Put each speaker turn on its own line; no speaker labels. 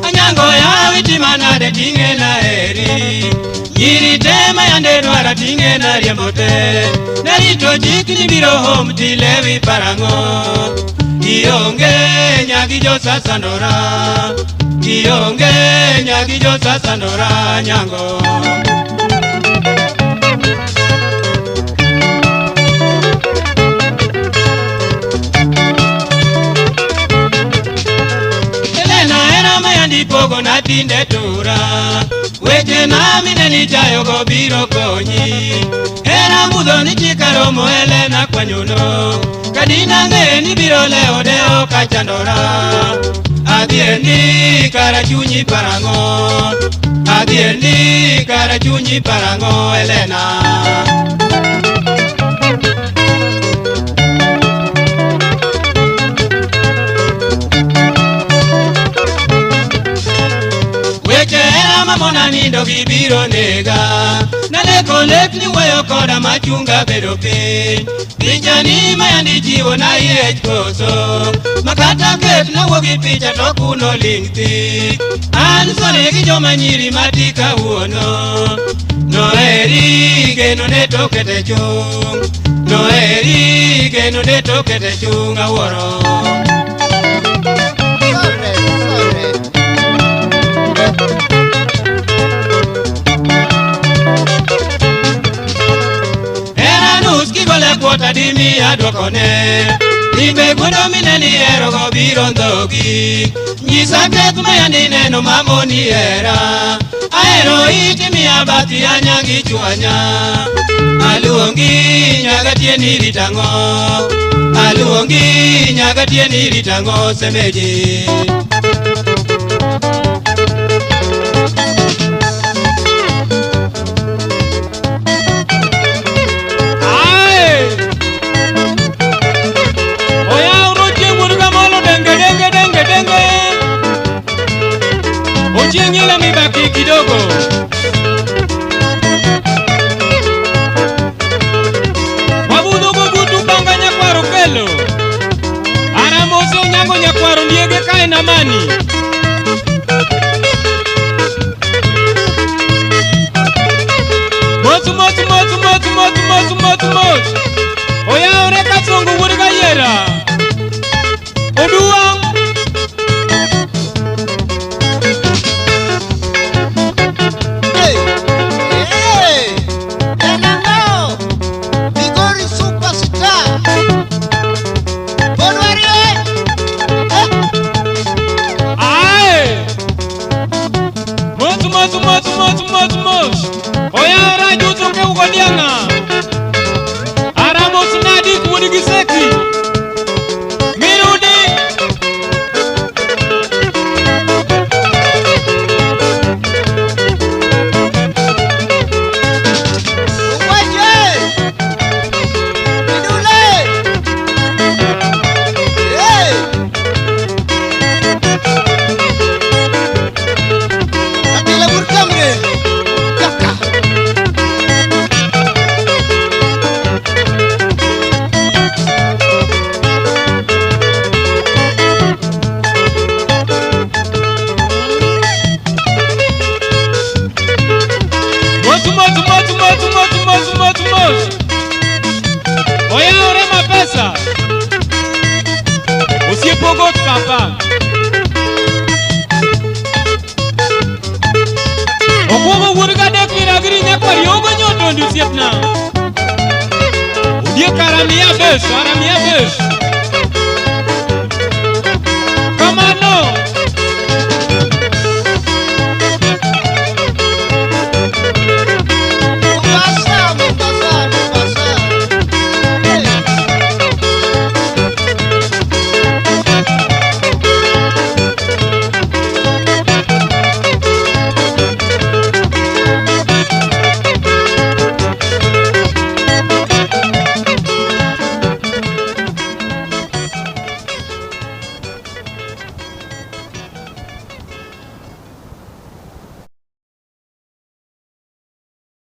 Anyango ya witima na de tinge na eri Yiri tema yande dwara tinge na riembote Narito jikni biro home tilewi parango Ionge nyagi jo sasandora Ionge nyagi jo sasandora nyango Pogo na tinde tura Weche na mineni chayo go biro konyi Era mudo ni chikaro moele na kwanyuno Kadina ngeni biro leo deo kachandora Adiendi karachunyi parango Adiendi karachunyi parango Elena Mona nindo gibiro nega Naleko lepni weyo koda machunga bedo pin Pinjani mayandi jiwo na yech koso Makata ket na wogi picha tokuno lingti Ansone ki joma nyiri matika uono Noeri geno ne tokete chung Noeri geno ne tokete chung aworo Kota dimi adwakone Nimbe gudo mineni ero go biro ndogi Nyisa ketma yani neno mamoni era Aero iti mi abati anyangi chuanya Aluongi nyagatie niritango Aluongi nyagatie niritango semeji Ujingila mibaki kidogo Wabudu gugudu banga nyakwaro kelo Aramosi unyango nyakwaro ndiege kae na mani Motu motu motu motu motu motu motu motu Oya oreka songu wuriga yera Oduwa Oya raju toke ugodianga Aramos nadi kudigiseki Mirudi Uwaje Midule Hey Atila burkamre Oya orema pesa Usipogot kapa Okuwa wuriga dek miragiri nyakwa yogo nyoto ndi usiepna Udie karamia besh Come on no